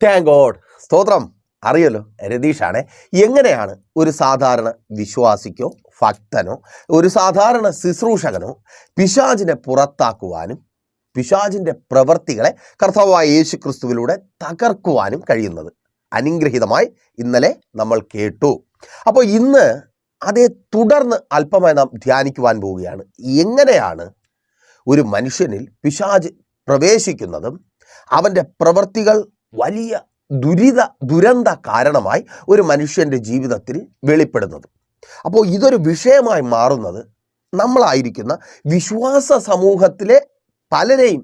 Thank God. സ്തോത്രം. അറിയല്ലോ, രതീഷാണ്. എങ്ങനെയാണ് ഒരു സാധാരണ വിശ്വാസിക്കോ ഭക്തനോ ഒരു സാധാരണ ശുശ്രൂഷകനോ പിശാചിനെ പുറത്താക്കുവാനും പിശാചിൻ്റെ പ്രവൃത്തികളെ കർത്താവായ യേശു ക്രിസ്തുവിലൂടെ തകർക്കുവാനും കഴിയുന്നത്? അനുഗ്രഹീതമായി ഇന്നലെ നമ്മൾ കേട്ടു. അപ്പോൾ ഇന്ന് അതേ തുടർന്ന് അല്പമായി നാം ധ്യാനിക്കുവാൻ പോവുകയാണ്. എങ്ങനെയാണ് ഒരു മനുഷ്യനിൽ പിശാച് പ്രവേശിക്കുന്നതും അവൻ്റെ പ്രവൃത്തികൾ വലിയ ദുരന്ത കാരണമായി ഒരു മനുഷ്യൻ്റെ ജീവിതത്തിൽ വെളിപ്പെടുന്നത്. അപ്പോൾ ഇതൊരു വിഷയമായി മാറുന്നത് നമ്മളായിരിക്കുന്ന വിശ്വാസ സമൂഹത്തിലെ പലരെയും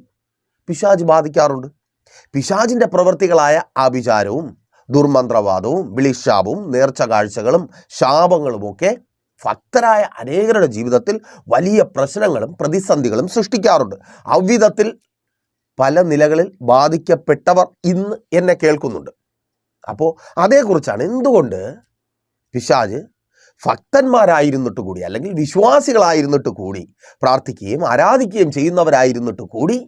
പിശാച് ബാധിക്കാറുണ്ട്. പിശാചിൻ്റെ പ്രവൃത്തികളായ ആഭിചാരവും ദുർമന്ത്രവാദവും വിളിശാപവും നേർച്ച കാഴ്ചകളും ശാപങ്ങളുമൊക്കെ ഭക്തരായ അനേകരുടെ ജീവിതത്തിൽ വലിയ പ്രശ്നങ്ങളും പ്രതിസന്ധികളും സൃഷ്ടിക്കാറുണ്ട്. അவ்விധത്തിൽ പല നിലകളിൽ ബാധിക്കപ്പെട്ടവർ ഇന്ന് എന്നെ കേൾക്കുന്നുണ്ട്. അപ്പോൾ അതേക്കുറിച്ചാണ് എന്തുകൊണ്ട് പിശാച് ഭക്തന്മാരായിരുന്നിട്ട് കൂടി അല്ലെങ്കിൽ വിശ്വാസികളായിരുന്നിട്ട് കൂടി പ്രാർത്ഥിക്കുകയും ആരാധിക്കുകയും ചെയ്യുന്നവരായിരുന്നിട്ട് കൂടി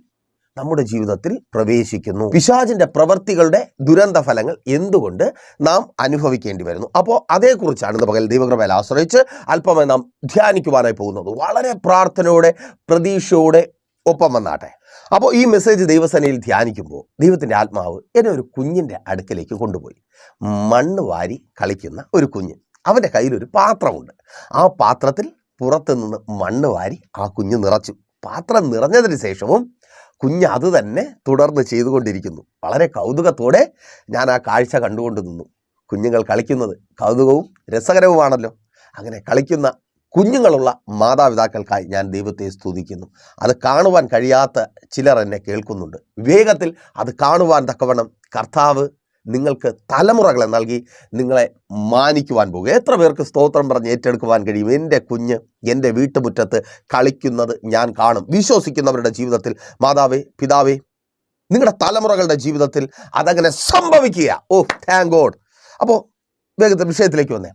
നമ്മുടെ ജീവിതത്തിൽ പ്രവേശിക്കുന്നു. പിശാചിൻ്റെ പ്രവൃത്തികളുടെ ദുരന്ത ഫലങ്ങൾ എന്തുകൊണ്ട് നാം അനുഭവിക്കേണ്ടി വരുന്നു? അപ്പോൾ അതേക്കുറിച്ചാണ് ഇന്ന് പകൽ ദൈവകൃപയിൽ ആശ്രയിച്ച് അല്പമായി നാം ധ്യാനിക്കുവാനായി പോകുന്നത്. വളരെ പ്രാർത്ഥനയോടെ പ്രതീക്ഷയോടെ ഒപ്പം വന്നാട്ടെ. അപ്പോൾ ഈ മെസ്സേജ് ദൈവസേനയിൽ ധ്യാനിക്കുമ്പോൾ ദൈവത്തിൻ്റെ ആത്മാവ് എന്നെ ഒരു കുഞ്ഞിൻ്റെ അടുക്കലേക്ക് കൊണ്ടുപോയി. മണ്ണ് വാരി കളിക്കുന്ന ഒരു കുഞ്ഞ്. അവൻ്റെ കയ്യിലൊരു പാത്രമുണ്ട്. ആ പാത്രത്തിൽ പുറത്തു നിന്ന് മണ്ണ് വാരി ആ കുഞ്ഞ് നിറച്ചു. പാത്രം നിറഞ്ഞതിന് ശേഷവും കുഞ്ഞ് അത് തന്നെ തുടർന്ന് ചെയ്തുകൊണ്ടിരിക്കുന്നു. വളരെ കൗതുകത്തോടെ ഞാൻ ആ കാഴ്ച കണ്ടുകൊണ്ട് നിന്നു. കുഞ്ഞുങ്ങൾ കളിക്കുന്നത് കൗതുകവും രസകരവുമാണല്ലോ. അങ്ങനെ കളിക്കുന്ന കുഞ്ഞുങ്ങളുള്ള മാതാപിതാക്കൾക്കായി ഞാൻ ദൈവത്തെ സ്തുതിക്കുന്നു. അത് കാണുവാൻ കഴിയാത്ത ചിലർ എന്നെ കേൾക്കുന്നുണ്ട്. വേഗത്തിൽ അത് കാണുവാൻ തക്കവണ്ണം കർത്താവ് നിങ്ങൾക്ക് തലമുറകളെ നൽകി നിങ്ങളെ മാനിക്കുവാൻ പോകുക. എത്ര പേർക്ക് സ്തോത്രം പറഞ്ഞ് ഏറ്റെടുക്കുവാൻ കഴിയും? എൻ്റെ കുഞ്ഞ് എൻ്റെ വീട്ടുമുറ്റത്ത് കളിക്കുന്നത് ഞാൻ കാണും. വിശ്വസിക്കുന്നവരുടെ ജീവിതത്തിൽ മാതാവേ, പിതാവേ, നിങ്ങളുടെ തലമുറകളുടെ ജീവിതത്തിൽ അതങ്ങനെ സംഭവിക്കുക. ഓ താങ്ക് ഗോഡ്. അപ്പോൾ വേഗത്തിൽ വിഷയത്തിലേക്ക് വന്നേ.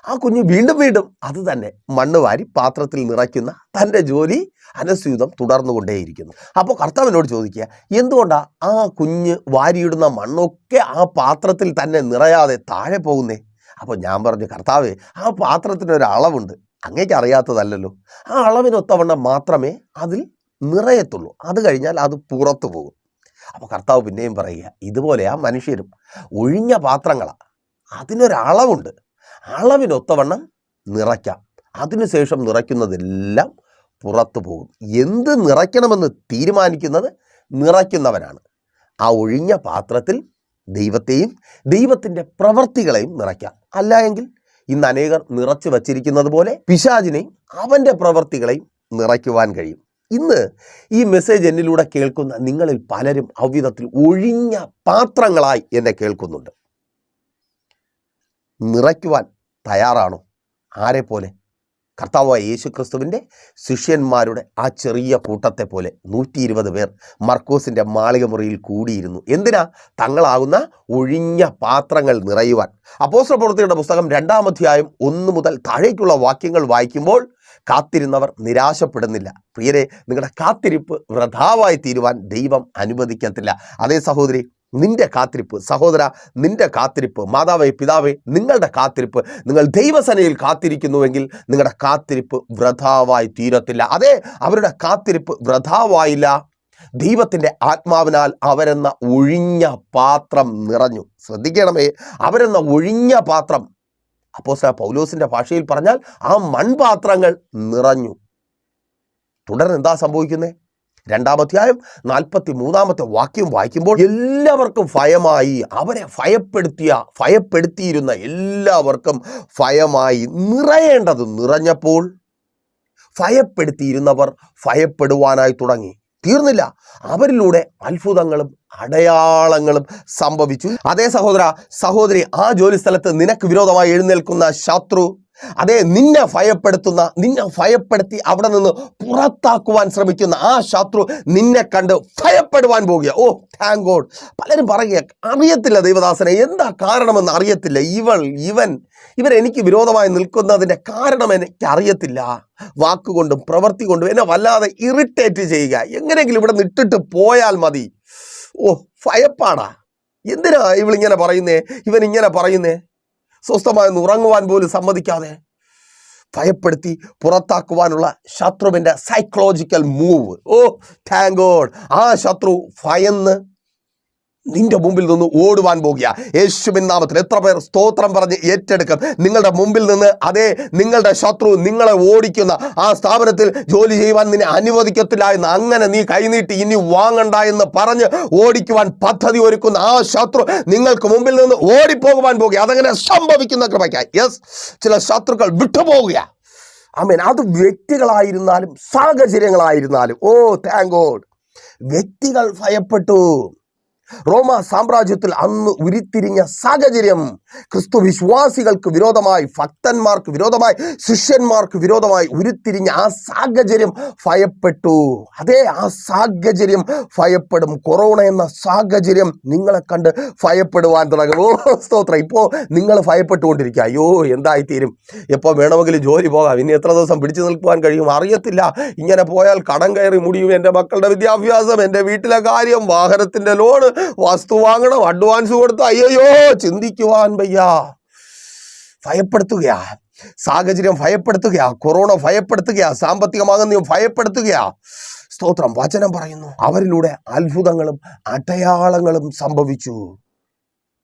ആ കുഞ്ഞ് വീണ്ടും വീണ്ടും അത് തന്നെ മണ്ണ് വാരി പാത്രത്തിൽ നിറയ്ക്കുന്ന തൻ്റെ ജോലി അനസ്യൂതം തുടർന്നുകൊണ്ടേയിരിക്കുന്നു. അപ്പോൾ കർത്താവിനോട് ചോദിക്കുക, എന്തുകൊണ്ടാണ് ആ കുഞ്ഞ് വാരിയിടുന്ന മണ്ണൊക്കെ ആ പാത്രത്തിൽ തന്നെ നിറയാതെ താഴെ പോകുന്നേ? അപ്പോൾ ഞാൻ പറഞ്ഞു, കർത്താവേ, ആ പാത്രത്തിനൊരു അളവുണ്ട്, അങ്ങേക്ക് അറിയാത്തതല്ലല്ലോ. ആ അളവിനൊത്തവണ്ണം മാത്രമേ അതിൽ നിറയത്തുള്ളൂ. അത് കഴിഞ്ഞാൽ അത് പുറത്തു പോകും. അപ്പോൾ കർത്താവ് പിന്നെയും പറയുക, ഇതുപോലെയാ മനുഷ്യരും. ഒഴിഞ്ഞ പാത്രങ്ങളാണ്, അതിനൊരളവുണ്ട്. അളവിനൊത്തവണ്ണം നിറയ്ക്കാം. അതിനുശേഷം നിറയ്ക്കുന്നതെല്ലാം പുറത്തു പോകും. എന്ത് നിറയ്ക്കണമെന്ന് തീരുമാനിക്കുന്നത് നിറയ്ക്കുന്നവനാണ്. ആ ഒഴിഞ്ഞ പാത്രത്തിൽ ദൈവത്തെയും ദൈവത്തിൻ്റെ പ്രവൃത്തികളെയും നിറയ്ക്കാം. അല്ല എങ്കിൽ ഇന്ന് അനേകർ നിറച്ചു വച്ചിരിക്കുന്നത് പോലെ പിശാചിനെയും അവൻ്റെ പ്രവൃത്തികളെയും നിറയ്ക്കുവാൻ കഴിയും. ഇന്ന് ഈ മെസ്സേജ് എന്നിലൂടെ കേൾക്കുന്ന നിങ്ങളിൽ പലരും അவ்விധത്തിൽ ഒഴിഞ്ഞ പാത്രങ്ങളായി എന്നെ കേൾക്കുന്നുണ്ട്. നിറയ്ക്കുവാൻ തയ്യാറാണോ? ആരെ പോലെ? കർത്താവായ യേശു ക്രിസ്തുവിൻ്റെ ശിഷ്യന്മാരുടെ ആ ചെറിയ കൂട്ടത്തെ പോലെ 120 പേർ മർക്കോസിൻ്റെ മാളിക മുറിയിൽ കൂടിയിരുന്നു. എന്തിനാ? തങ്ങളാകുന്ന ഒഴിഞ്ഞ പാത്രങ്ങൾ നിറയുവാൻ. അപ്പോസ്തല പ്രവൃത്തികളുടെ പുസ്തകം 2-ാം അധ്യായം 1 മുതൽ താഴേക്കുള്ള വാക്യങ്ങൾ വായിക്കുമ്പോൾ കാത്തിരുന്നവർ നിരാശപ്പെടുന്നില്ല. പ്രിയരെ, നിങ്ങളുടെ കാത്തിരിപ്പ് വൃഥാവായി തീരുവാൻ ദൈവം അനുവദിക്കത്തില്ല. അതേ സഹോദരി, നിന്റെ കാത്തിരിപ്പ്, സഹോദര, നിന്റെ കാത്തിരിപ്പ്, മാതാവേ, പിതാവേ, നിങ്ങളുടെ കാത്തിരിപ്പ്, നിങ്ങൾ ദൈവസനയിൽ കാത്തിരിക്കുന്നുവെങ്കിൽ നിങ്ങളുടെ കാത്തിരിപ്പ് വൃഥാവായി തീരത്തില്ല. അതെ, അവരുടെ കാത്തിരിപ്പ് വൃഥാവായില്ല. ദൈവത്തിൻ്റെ ആത്മാവിനാൽ അവരെന്ന ഒഴിഞ്ഞ പാത്രം നിറഞ്ഞു. ശ്രദ്ധിക്കണമേ, അവരെന്ന ഒഴിഞ്ഞ പാത്രം, അപ്പോസ്തലൻ പൗലോസിൻ്റെ ഭാഷയിൽ പറഞ്ഞാൽ ആ മൺപാത്രങ്ങൾ നിറഞ്ഞു. തുടർന്ന് എന്താ സംഭവിക്കുന്നത്? 2-ാം അധ്യായം 43-ാമത്തെ വാക്യം വായിക്കുമ്പോൾ എല്ലാവർക്കും ഭയമായി. അവരെ ഭയപ്പെടുത്തിയിരുന്ന എല്ലാവർക്കും ഭയമായി. നിറയേണ്ടത് നിറഞ്ഞപ്പോൾ ഭയപ്പെടുത്തിയിരുന്നവർ ഭയപ്പെടുവാനായി തുടങ്ങി. തീർന്നില്ല, അവരിലൂടെ അത്ഭുതങ്ങളും അടയാളങ്ങളും സംഭവിച്ചു. അതേ സഹോദര, സഹോദരി, ആ ജോലി സ്ഥലത്ത് നിനക്ക് വിരോധമായി എഴുന്നേൽക്കുന്ന ശത്രു, അതെ, നിന്നെ ഭയപ്പെടുത്തി അവിടെ നിന്ന് പുറത്താക്കുവാൻ ശ്രമിക്കുന്ന ആ ശത്രു നിന്നെ കണ്ട് ഭയപ്പെടുവാൻ പോകുക. ഓ താങ്ക് ഗോഡ്. പലരും പറയുക, അറിയത്തില്ല ദൈവദാസനെ, എന്താ കാരണമെന്ന് അറിയത്തില്ല. ഇവൻ എനിക്ക് വിരോധമായി നിൽക്കുന്നതിൻ്റെ കാരണം എനിക്ക് അറിയത്തില്ല. വാക്കുകൊണ്ടും പ്രവൃത്തി കൊണ്ടും എന്നെ വല്ലാതെ ഇറിറ്റേറ്റ് ചെയ്യുക. എങ്ങനെയെങ്കിലും ഇവിടെ നിട്ടിട്ട് പോയാൽ മതി. ഓ ഭയപ്പാടാ. എന്തിനാ ഇവളിങ്ങനെ പറയുന്നേ, ഇവൻ ഇങ്ങനെ പറയുന്നേ? സ്വസ്ഥമായി ഉറങ്ങുവാൻ പോലും സമ്മതിക്കാതെ ഭയപ്പെടുത്തി പുറത്താക്കുവാനുള്ള ശത്രുവിൻ്റെ സൈക്കോളജിക്കൽ മൂവ്. ഓ താങ്ക് ഗോഡ്, ആ ശത്രു ഭയന്ന് നിന്റെ മുമ്പിൽ നിന്ന് ഓടുവാൻ പോകുക യേശുവിൻ നാമത്തിൽ. എത്ര പേർ സ്തോത്രം പറഞ്ഞ് ഏറ്റെടുക്കും? നിങ്ങളുടെ മുമ്പിൽ നിന്ന് അതേ നിങ്ങളുടെ ശത്രു നിങ്ങളെ ഓടിക്കുന്ന ആ സ്ഥാപനത്തിൽ ജോലി ചെയ്യുവാൻ നിന്നെ അനുവദിക്കത്തില്ല എന്ന്, അങ്ങനെ നീ കൈനീട്ടി ഇനി വാങ്ങണ്ട എന്ന് പറഞ്ഞ് ഓടിക്കുവാൻ പദ്ധതി ഒരുക്കുന്ന ആ ശത്രു നിങ്ങൾക്ക് മുമ്പിൽ നിന്ന് ഓടിപ്പോകുവാൻ പോകുക. അതങ്ങനെ സംഭവിക്കുന്ന കൃപയ്ക്കായി ചില ശത്രുക്കൾ വിട്ടുപോകുക. ആമേൻ. അത് വ്യക്തികളായിരുന്നാലും സാഹചര്യങ്ങളായിരുന്നാലും. ഓ താങ്ക് ഗോഡ്, വ്യക്തികൾ ഭയപ്പെട്ടു. റോമ സാമ്രാജ്യത്തിൽ അന്ന് ഉരുത്തിരിഞ്ഞ സാഹചര്യം, ക്രിസ്തു വിശ്വാസികൾക്ക് വിരോധമായി, ഭക്തന്മാർക്ക് വിരോധമായി, ശിഷ്യന്മാർക്ക് വിരോധമായി ഉരുത്തിരിഞ്ഞ ആ സാഹചര്യം ഭയപ്പെട്ടു. അതേ, ആ സാഹചര്യം ഭയപ്പെടും. കൊറോണ എന്ന സാഹചര്യം നിങ്ങളെ കണ്ട് ഭയപ്പെടുവാൻ തുടങ്ങും. ഓ സ്തോത്രം. ഇപ്പോൾ നിങ്ങൾ ഭയപ്പെട്ടുകൊണ്ടിരിക്കുക. അയ്യോ എന്തായിത്തീരും, എപ്പോൾ വേണമെങ്കിലും ജോലി പോകാം, ഇനി എത്ര ദിവസം പിടിച്ചു നിൽക്കുവാൻ കഴിയും അറിയത്തില്ല, ഇങ്ങനെ പോയാൽ കടം കയറി മുടിയും, എൻ്റെ മക്കളുടെ വിദ്യാഭ്യാസം, എൻ്റെ വീട്ടിലെ കാര്യം, വാഹനത്തിൻ്റെ ലോണ്, വസ്തു വാങ്ങണം, അഡ്വാൻസ് കൊടുത്ത്, അയ്യോ ചിന്തിക്കുവാൻ വയ്യ. ഭയപ്പെടുത്തുകയാ സാഹചര്യം, ഭയപ്പെടുത്തുകയാ കൊറോണ, ഭയപ്പെടുത്തുകയാ സാമ്പത്തികമാകുന്ന ഭയപ്പെടുത്തുകയാ. സ്തോത്രം. വചനം പറയുന്നു, അവരിലൂടെ അത്ഭുതങ്ങളും അടയാളങ്ങളും സംഭവിച്ചു.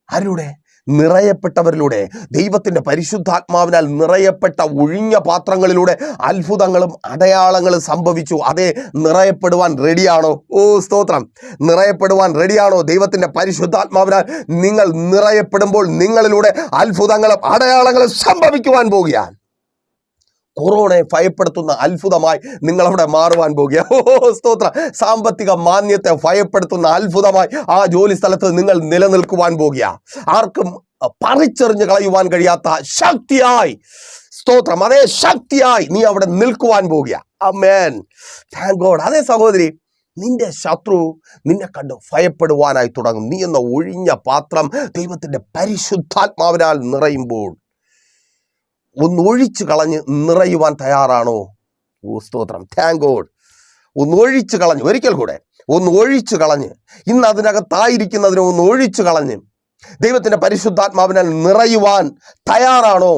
ആരിലൂടെ? നിറയപ്പെട്ടവരിലൂടെ. ദൈവത്തിൻ്റെ പരിശുദ്ധാത്മാവിനാൽ നിറയപ്പെട്ട ഒഴിഞ്ഞ പാത്രങ്ങളിലൂടെ അത്ഭുതങ്ങളും അടയാളങ്ങളും സംഭവിച്ചു. അതേ, നിറയപ്പെടുവാൻ റെഡിയാണോ? ഓ സ്തോത്രം. നിറയപ്പെടുവാൻ റെഡിയാണോ? ദൈവത്തിൻ്റെ പരിശുദ്ധാത്മാവിനാൽ നിങ്ങൾ നിറയപ്പെടുമ്പോൾ നിങ്ങളിലൂടെ അത്ഭുതങ്ങളും അടയാളങ്ങളും സംഭവിക്കുവാൻ പോകുകയാണ്. കൊറോണയെ ഭയപ്പെടുത്തുന്ന അത്ഭുതമായി നിങ്ങളവിടെ മാറുവാൻ പോകുക. ഓ സ്തോത്രം. സാമ്പത്തിക മാന്യത്തെ ഭയപ്പെടുത്തുന്ന അത്ഭുതമായി ആ ജോലി സ്ഥലത്ത് നിങ്ങൾ നിലനിൽക്കുവാൻ പോകുക. ആർക്കും പറിച്ചെറിഞ്ഞ് കളയുവാൻ കഴിയാത്ത ശക്തിയായി, സ്തോത്രം, അതേ ശക്തിയായി നീ അവിടെ നിൽക്കുവാൻ പോകുക. ആമേൻ. Thank God. അതേ സഹോദരി, നിന്റെ ശത്രു നിന്നെ കണ്ട് ഭയപ്പെടുവാനായി തുടങ്ങും. നീ എന്ന ഒഴിഞ്ഞ പാത്രം ദൈവത്തിൻ്റെ പരിശുദ്ധാത്മാവിനാൽ നിറയുമ്പോൾ ഒന്ന് ഒഴിച്ചു കളഞ്ഞ് നിറയുവാൻ തയ്യാറാണോ? ഓ സ്തോത്രം. Thank God. ഒന്ന് ഒഴിച്ചു കളഞ്ഞ്, ഒരിക്കൽ കൂടെ ഒന്ന് ഒഴിച്ചു കളഞ്ഞ്, ഇന്ന് അതിനകത്തായിരിക്കുന്നതിനെ ഒന്ന് ഒഴിച്ചു കളഞ്ഞ് ദൈവത്തിൻ്റെ പരിശുദ്ധാത്മാവിനാൽ നിറയുവാൻ തയ്യാറാണോ?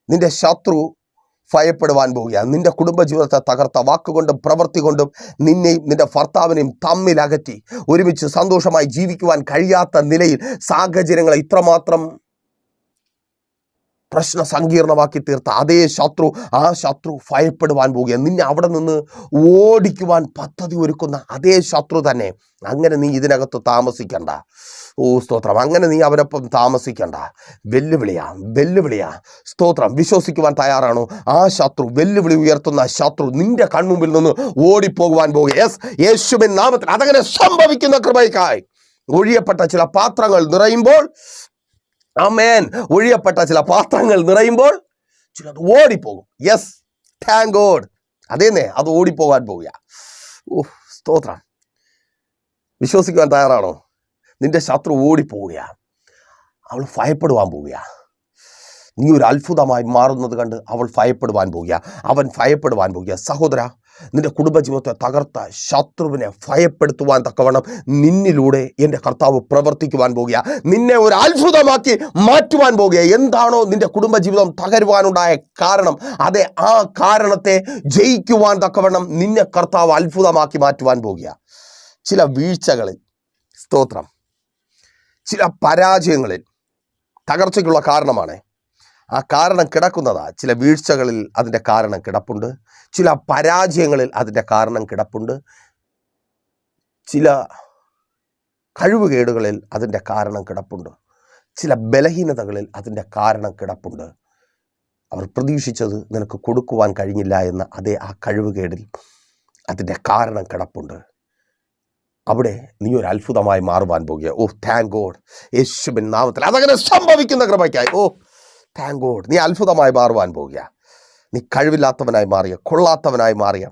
നിന്റെ ശത്രു ഭയപ്പെടുവാൻ പോവുക. നിന്റെ കുടുംബജീവിതത്തെ തകർത്ത വാക്കുകൊണ്ടും പ്രവൃത്തി കൊണ്ടും നിന്നെയും നിന്റെ ഭർത്താവിനെയും തമ്മിൽ അകറ്റി ഒരുമിച്ച് സന്തോഷമായി ജീവിക്കുവാൻ കഴിയാത്ത നിലയിൽ സാഹചര്യങ്ങളെ ഇത്രമാത്രം പ്രശ്ന സങ്കീർണമാക്കി തീർത്ത അതേ ശത്രു, ആ ശത്രു ഭയപ്പെടുവാൻ പോകുക. നിന്നെ അവിടെ നിന്ന് ഓടിക്കുവാൻ പദ്ധതി ഒരുക്കുന്ന അതേ ശത്രു തന്നെ. അങ്ങനെ നീ ഇതിനകത്ത് താമസിക്കണ്ട. ഓ സ്തോത്രം. അങ്ങനെ നീ അവരൊപ്പം താമസിക്കണ്ട. വെല്ലുവിളിയാ. സ്തോത്രം. വിശ്വസിക്കുവാൻ തയ്യാറാണോ? ആ ശത്രു, വെല്ലുവിളി ഉയർത്തുന്ന ശത്രു നിന്റെ കൺമുമ്പിൽ നിന്ന് ഓടിപ്പോകുവാൻ പോകുക. യേശുവിൻ നാമത്തിൽ അതങ്ങനെ സംഭവിക്കുന്ന കൃപയ്ക്കായി. ഒഴിയപ്പെട്ട ചില പാത്രങ്ങൾ നിറയുമ്പോൾ, ആമേൻ, ഒഴിയപ്പെട്ട ചില പാത്രങ്ങൾ നിറയുമ്പോൾ ചിലത് ഓടിപ്പോകും. Thank God. അതേന്നെ, അത് ഓടിപ്പോകാൻ പോവുക. ഓ സ്തോത്രം. വിശ്വസിക്കുവാൻ തയ്യാറാണോ? നിന്റെ ശത്രു ഓടിപ്പോവുക. അവൾ ഭയപ്പെടുവാൻ പോവുക. നീ ഒരു അത്ഭുതമായി മാറുന്നത് കണ്ട് അവൾ ഭയപ്പെടുവാൻ പോവുക. അവൻ ഭയപ്പെടുവാൻ പോവുക. സഹോദര, നിന്റെ കുടുംബജീവിതത്തെ തകർത്ത ശത്രുവിനെ ഭയപ്പെടുത്തുവാൻ തക്കവണ്ണം നിന്നിലൂടെ എൻ്റെ കർത്താവ് പ്രവർത്തിക്കുവാൻ പോകുക. നിന്നെ ഒരു അത്ഭുതമാക്കി മാറ്റുവാൻ പോകുക. എന്താണോ നിന്റെ കുടുംബജീവിതം തകരുവാനുണ്ടായ കാരണം, അതെ, ആ കാരണത്തെ ജയിക്കുവാൻ തക്കവണ്ണം നിന്നെ കർത്താവ് അത്ഭുതമാക്കി മാറ്റുവാൻ പോകുക. ചില വീഴ്ചകളിൽ, സ്തോത്രം, ചില പരാജയങ്ങളിൽ തകർച്ചയ്ക്കുള്ള കാരണമാണ്. ആ കാരണം കിടക്കുന്നതാ. ചില വീഴ്ചകളിൽ അതിൻ്റെ കാരണം കിടപ്പുണ്ട്. ചില പരാജയങ്ങളിൽ അതിൻ്റെ കാരണം കിടപ്പുണ്ട്. ചില കഴിവുകേടുകളിൽ അതിൻ്റെ കാരണം കിടപ്പുണ്ട്. ചില ബലഹീനതകളിൽ അതിൻ്റെ കാരണം കിടപ്പുണ്ട്. അവർ പ്രതീക്ഷിച്ചത് നിനക്ക് കൊടുക്കുവാൻ കഴിഞ്ഞില്ല എന്ന അതേ ആ കഴിവുകേടിൽ അതിൻ്റെ കാരണം കിടപ്പുണ്ട്. അവിടെ നീ ഒരു അത്ഭുതമായി മാറുവാൻ പോകുക. ഓ താങ്ക് ഗോഡ്. യേശുവിൻ നാമത്തിൽ അതങ്ങനെ സംഭവിക്കുന്ന കൃപയ്ക്കായി. ഓ താങ്ക് ഗോഡ്. നീ അത്ഭുതമായി മാറുവാൻ പോകുക. നീ കഴിവില്ലാത്തവനായി മാറിയ, കൊള്ളാത്തവനായി മാറിയ,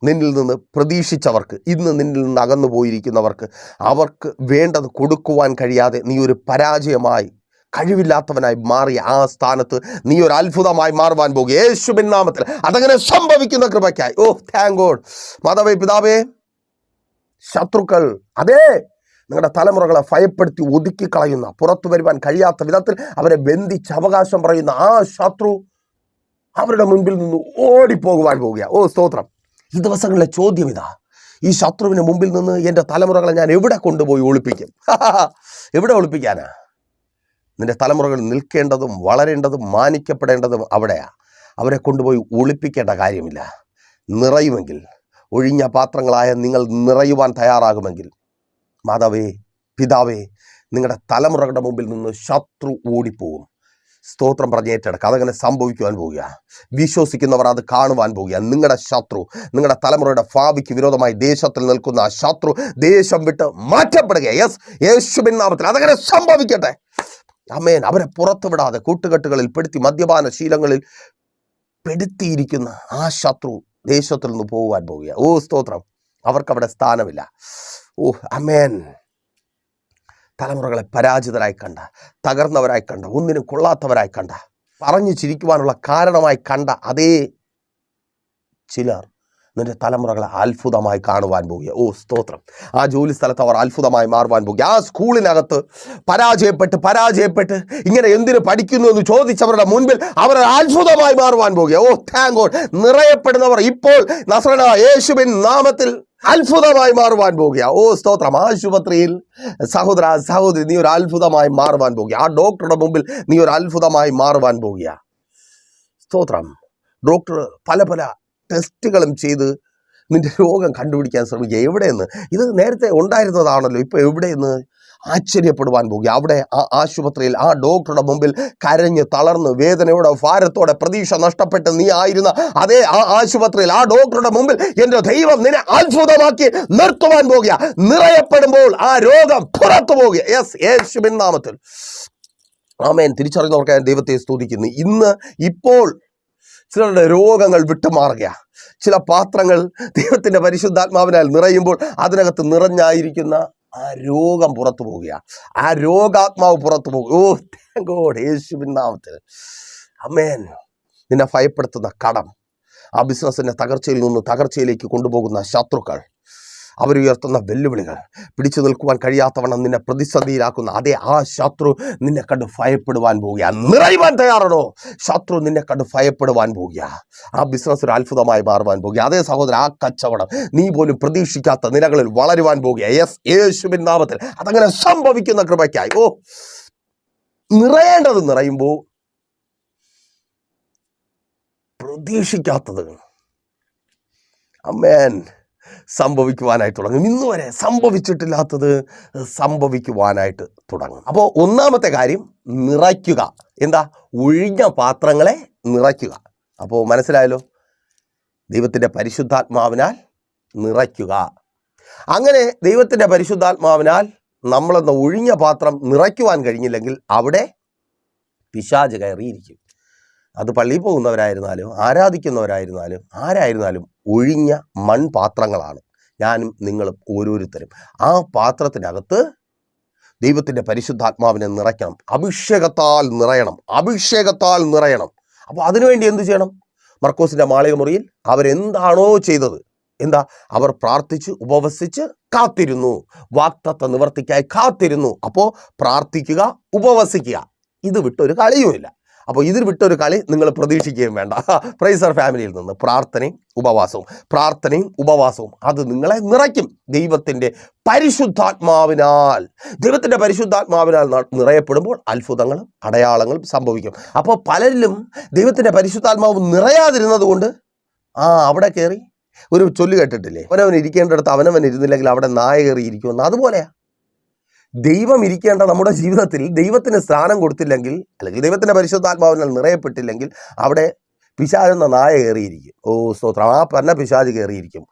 നിന്നിൽ നിന്ന് പ്രതീക്ഷിച്ചവർക്ക്, ഇന്ന് നിന്നിൽ നിന്ന് അകന്നു പോയിരിക്കുന്നവർക്ക്, അവർക്ക് വേണ്ടത് കൊടുക്കുവാൻ കഴിയാതെ നീ ഒരു പരാജയമായി, കഴിവില്ലാത്തവനായി മാറിയ ആ സ്ഥാനത്ത് നീ ഒരു അത്ഭുതമായി മാറുവാൻ പോകുക. യേശുവിൻ നാമത്തിൽ അതങ്ങനെ സംഭവിക്കുന്ന കൃപയ്ക്കായി. ഓ താങ്ക് ഗോഡ്. മാതാവേ, പിതാവേ, ശത്രുക്കൾ, അതേ നിങ്ങളുടെ തലമുറകളെ ഭയപ്പെടുത്തി ഒതുക്കിക്കളയുന്ന, പുറത്തു വരുവാൻ കഴിയാത്ത വിധത്തിൽ അവരെ ബന്ധിച്ച് അവകാശം പറയുന്ന ആ ശത്രു അവരുടെ മുൻപിൽ നിന്ന് ഓടിപ്പോകുവാൻ പോവുക. ഓ സ്തോത്രം. ഈ ദിവസങ്ങളിലെ ചോദ്യം ഇതാ, ഈ ശത്രുവിന് മുമ്പിൽ നിന്ന് എൻ്റെ തലമുറകളെ ഞാൻ എവിടെ കൊണ്ടുപോയി ഒളിപ്പിക്കും? എവിടെ ഒളിപ്പിക്കാനാ? നിന്റെ തലമുറകൾ നിൽക്കേണ്ടതും വളരേണ്ടതും മാനിക്കപ്പെടേണ്ടതും അവിടെയാ. അവരെ കൊണ്ടുപോയി ഒളിപ്പിക്കേണ്ട കാര്യമില്ല. നിറയുമെങ്കിൽ, ഒഴിഞ്ഞ പാത്രങ്ങളായ നിങ്ങൾ നിറയുവാൻ തയ്യാറാകുമെങ്കിൽ, മാതാവേ, പിതാവേ, നിങ്ങളുടെ തലമുറകളുടെ മുമ്പിൽ നിന്ന് ശത്രു ഓടിപ്പോകും. സ്തോത്രം പറഞ്ഞ് ഏറ്റെടുക്കുക. അതങ്ങനെ സംഭവിക്കുവാൻ പോവുക. വിശ്വസിക്കുന്നവർ അത് കാണുവാൻ പോവുക. നിങ്ങളുടെ ശത്രു, നിങ്ങളുടെ തലമുറയുടെ ഭാവിക്ക് വിരോധമായി ദേശത്തിൽ നിൽക്കുന്ന ആ ശത്രു ദേശം വിട്ട് മാറ്റപ്പെടുക. യെസ്, യേശുവിൻ നാമത്തിൽ അതങ്ങനെ സംഭവിക്കട്ടെ. ആമേൻ. അവരെ പുറത്തുവിടാതെ കൂട്ടുകെട്ടുകളിൽ പെടുത്തി, മദ്യപാന ശീലങ്ങളിൽ പെടുത്തിയിരിക്കുന്ന ആ ശത്രു ദേശത്തിൽ നിന്ന് പോകുവാൻ പോവുക. ഓ സ്തോത്രം. അവർക്കവിടെ സ്ഥാനമില്ല. ഓ ആമേൻ. തലമുറകളെ പരാജിതരായി കണ്ട, തകർന്നവരായി കണ്ട, ഒന്നിനും കൊള്ളാത്തവരായി കണ്ട, പറഞ്ഞു ചിരിക്കുവാനുള്ള കാരണമായി കണ്ട അതേ ചിലർ നിന്റെ തലമുറകളെ അത്ഭുതമായി കാണുവാൻ പോവുക. ഓ സ്തോത്രം. ആ ജോലി സ്ഥലത്ത് അവർ അത്ഭുതമായി മാറുവാൻ പോവുക. ആ സ്കൂളിനകത്ത് പരാജയപ്പെട്ട് ഇങ്ങനെ എന്തിനു പഠിക്കുന്നു എന്ന് ചോദിച്ചവരുടെ മുൻപിൽ അവർ അത്ഭുതമായി മാറുവാൻ പോവുക. ഓ താങ്ക് ഗോഡ്. നിറയപ്പെടുന്നവർ ഇപ്പോൾ നസ്രയനായ യേശുവിൻ നാമത്തിൽ അത്ഭുതമായി മാറുവാൻ പോവുക. ഓ സ്തോത്രം. ആശുപത്രിയിൽ സഹോദരി നീ ഒരു അത്ഭുതമായി മാറുവാൻ പോവുക. ആ ഡോക്ടറുടെ മുമ്പിൽ നീ ഒരു അത്ഭുതമായി മാറുവാൻ പോവുക. സ്തോത്രം. ഡോക്ടർ പല ടെസ്റ്റുകളും ചെയ്ത് നിന്റെ രോഗം കണ്ടുപിടിക്കാൻ ശ്രമിക്കുക. എവിടെയെന്ന്, ഇത് നേരത്തെ ഉണ്ടായിരുന്നതാണല്ലോ, ഇപ്പൊ എവിടെയെന്ന് ആശ്ചര്യപ്പെടുവാൻ പോകുക. അവിടെ ആ ആശുപത്രിയിൽ ആ ഡോക്ടറുടെ മുമ്പിൽ കരഞ്ഞ് തളർന്ന് വേദനയോടെ ഭാരത്തോടെ പ്രതീക്ഷ നഷ്ടപ്പെട്ട് നീ ആയിരുന്ന അതേ ആ ആശുപത്രിയിൽ ആ ഡോക്ടറുടെ മുമ്പിൽ എൻ്റെ ദൈവം നിന്നെ അത്ഭുതമാക്കി നിർത്തുവാൻ പോകുക. നിറയപ്പെടുമ്പോൾ ആ രോഗം പുറത്തു പോകുക. യെസ്, യേശുവിൻ നാമത്തിൽ ആമേൻ. തിരിച്ചറിയുന്നവർക്ക് ഞാൻ ദൈവത്തെ സ്തുതിക്കുന്നു. ഇപ്പോൾ ചിലരുടെ രോഗങ്ങൾ വിട്ടുമാറുക. ചില പാത്രങ്ങൾ ദൈവത്തിൻ്റെ പരിശുദ്ധാത്മാവിനാൽ നിറയുമ്പോൾ അതിനകത്ത് നിറഞ്ഞായിരിക്കുന്ന ആ രോഗം പുറത്തു പോവുക. ആ രോഗാത്മാവ് പുറത്തു പോകുക. ഓ താങ്ക് ഗോഡ്. യേശുവിൻ നാമത്തിൽ ആമേൻ. നിന്നെ ഭയപ്പെടുത്തുന്ന കടം, ആ ബിസിനസ്സിൻ്റെ തകർച്ചയിൽ നിന്ന് തകർച്ചയിലേക്ക് കൊണ്ടുപോകുന്ന ശത്രുക്കൾ, അവരുയർത്തുന്ന വെല്ലുവിളികൾ, പിടിച്ചു നിൽക്കുവാൻ കഴിയാത്തവണ്ണം നിന്നെ പ്രതിസന്ധിയിലാക്കുന്ന അതേ ആ ശത്രു നിന്നെ കണ്ട് ഭയപ്പെടുവാൻ പോവുക. നിറയുവാൻ തയ്യാറാണോ? ശത്രു നിന്നെ കണ്ട് ഭയപ്പെടുവാൻ പോവുക. ആ ബിസിനസ് ഒരു അത്ഭുതമായി മാറുവാൻ പോവുക. അതേ സഹോദരൻ, ആ കച്ചവടം നീ പോലും പ്രതീക്ഷിക്കാത്ത നിലകളിൽ വളരുവാൻ പോവുക. യെസ്, യേശുവിൻ നാമത്തിൽ അതങ്ങനെ സംഭവിക്കുന്ന കൃപയ്ക്കായി. ഓ, നിറയേണ്ടത് നിറയുമ്പോൾ പ്രതീക്ഷിക്കാത്തത് ആമേൻ സംഭവിക്കുവാനായിട്ട് തുടങ്ങും. ഇന്ന് വരെ സംഭവിച്ചിട്ടില്ലാത്തത് സംഭവിക്കുവാനായിട്ട് തുടങ്ങും. അപ്പോൾ ഒന്നാമത്തെ കാര്യം നിറയ്ക്കുക. എന്താ? ഒഴിഞ്ഞ പാത്രങ്ങളെ നിറയ്ക്കുക. അപ്പോൾ മനസ്സിലായല്ലോ, ദൈവത്തിൻ്റെ പരിശുദ്ധാത്മാവിനാൽ നിറയ്ക്കുക. അങ്ങനെ ദൈവത്തിൻ്റെ പരിശുദ്ധാത്മാവിനാൽ നമ്മളെന്ന ഒഴിഞ്ഞ പാത്രം നിറയ്ക്കുവാൻ കഴിഞ്ഞില്ലെങ്കിൽ അവിടെ പിശാച് കയറിയിരിക്കും. അത് പള്ളിയിൽ പോകുന്നവരായിരുന്നാലും ആരാധിക്കുന്നവരായിരുന്നാലും ആരായിരുന്നാലും ഒഴിഞ്ഞ മൺപാത്രങ്ങളാണ് ഞാനും നിങ്ങളും ഓരോരുത്തരും. ആ പാത്രത്തിനകത്ത് ദൈവത്തിൻ്റെ പരിശുദ്ധാത്മാവിനെ നിറയ്ക്കണം. അഭിഷേകത്താൽ നിറയണം. അപ്പോൾ അതിനുവേണ്ടി എന്തു ചെയ്യണം? മർക്കോസിൻ്റെ മാളിക മുറിയിൽ അവരെന്താണോ ചെയ്തത്, അവർ പ്രാർത്ഥിച്ച് ഉപവസിച്ച് കാത്തിരുന്നു. വാഗ്ദത്ത നിവർത്തിക്കായി കാത്തിരുന്നു. അപ്പോൾ പ്രാർത്ഥിക്കുക, ഉപവസിക്കുക, ഇത് വിട്ടൊരു കളിയുമില്ല. അപ്പോൾ ഇതിൽ വിട്ടൊരു കളി നിങ്ങൾ പ്രതീക്ഷിക്കുകയും വേണ്ട. പ്രൈസർ ഫാമിലിയിൽ നിന്ന് പ്രാർത്ഥനയും ഉപവാസവും അത് നിങ്ങളെ നിറയ്ക്കും. ദൈവത്തിൻ്റെ പരിശുദ്ധാത്മാവിനാൽ നിറയപ്പെടുമ്പോൾ അത്ഭുതങ്ങളും അടയാളങ്ങളും സംഭവിക്കും. അപ്പോൾ പലരിലും ദൈവത്തിൻ്റെ പരിശുദ്ധാത്മാവ് നിറയാതിരുന്നത് കൊണ്ട് അവിടെ കയറി ഒരു ചൊല്ല് കേട്ടിട്ടില്ലേ, അവനവൻ ഇരിക്കേണ്ടടുത്ത് അവനവൻ ഇരുന്നില്ലെങ്കിൽ അവിടെ നായ കയറി ഇരിക്കുമെന്ന്. അതുപോലെയാ ദൈവം ഇരിക്കേണ്ട നമ്മുടെ ജീവിതത്തിൽ ദൈവത്തിന് സ്ഥാനം കൊടുത്തില്ലെങ്കിൽ, അല്ലെങ്കിൽ ദൈവത്തിൻ്റെ പരിശുദ്ധാത്മാവിനാൽ നിറയപ്പെട്ടില്ലെങ്കിൽ അവിടെ പിശാചെന്ന നായ കയറിയിരിക്കും. ഓ സ്തോത്രം. ആ പറഞ്ഞ പിശാച് കയറിയിരിക്കും.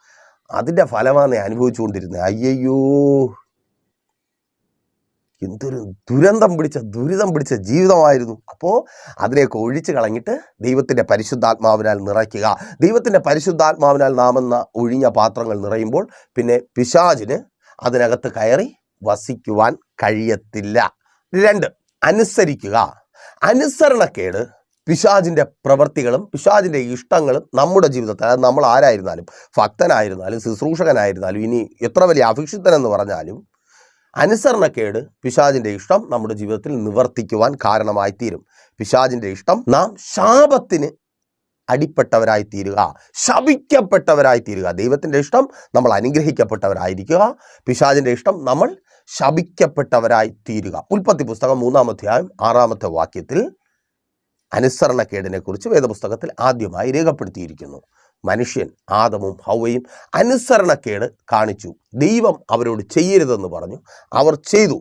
അതിൻ്റെ ഫലമാണ് അനുഭവിച്ചുകൊണ്ടിരുന്നത്. അയ്യോ, എന്തൊരു ദുരിതം പിടിച്ച ജീവിതമായിരുന്നു. അപ്പോൾ അതിനെയൊക്കെ ഒഴിച്ചു കളഞ്ഞിട്ട് ദൈവത്തിൻ്റെ പരിശുദ്ധാത്മാവിനാൽ നിറയ്ക്കുക. ദൈവത്തിൻ്റെ പരിശുദ്ധാത്മാവിനാൽ നാമെന്ന ഒഴിഞ്ഞ പാത്രങ്ങൾ നിറയുമ്പോൾ പിന്നെ പിശാചിന് അതിനകത്ത് കയറി വസിക്കുവാൻ കഴിയത്തില്ല. 2, അനുസരിക്കുക. അനുസരണക്കേട് പിശാചിൻ്റെ പ്രവൃത്തികളും പിശാചിൻ്റെ ഇഷ്ടങ്ങളും നമ്മുടെ ജീവിതത്തിൽ, അതായത് നമ്മൾ ആരായിരുന്നാലും, ഭക്തനായിരുന്നാലും ശുശ്രൂഷകനായിരുന്നാലും, ഇനി എത്ര വലിയ അഭിഷിക്തനെന്ന് പറഞ്ഞാലും അനുസരണക്കേട് പിശാചിൻ്റെ ഇഷ്ടം നമ്മുടെ ജീവിതത്തിൽ നിവർത്തിക്കുവാൻ കാരണമായി തീരും. പിശാചിൻ്റെ ഇഷ്ടം നാം ശാപത്തിന് അടിപ്പെട്ടവരായി തീരുക, ശപിക്കപ്പെട്ടവരായി തീരുക. ദൈവത്തിൻ്റെ ഇഷ്ടം നമ്മൾ അനുഗ്രഹിക്കപ്പെട്ടവരായിരിക്കുക. പിശാചിൻ്റെ ഇഷ്ടം നമ്മൾ ശപിക്കപ്പെട്ടവരായി തീരുക. ഉൽപ്പത്തി പുസ്തകം 3-ാം അധ്യായം 6-ാമത്തെ വാക്യത്തിൽ അനുസരണക്കേടിനെ കുറിച്ച് വേദപുസ്തകത്തിൽ ആദ്യമായി രേഖപ്പെടുത്തിയിരിക്കുന്നു. മനുഷ്യൻ ആദമും ഹൗവയും അനുസരണക്കേട് കാണിച്ചു. ദൈവം അവരോട് ചെയ്യരുതെന്ന് പറഞ്ഞു, അവർ ചെയ്തു.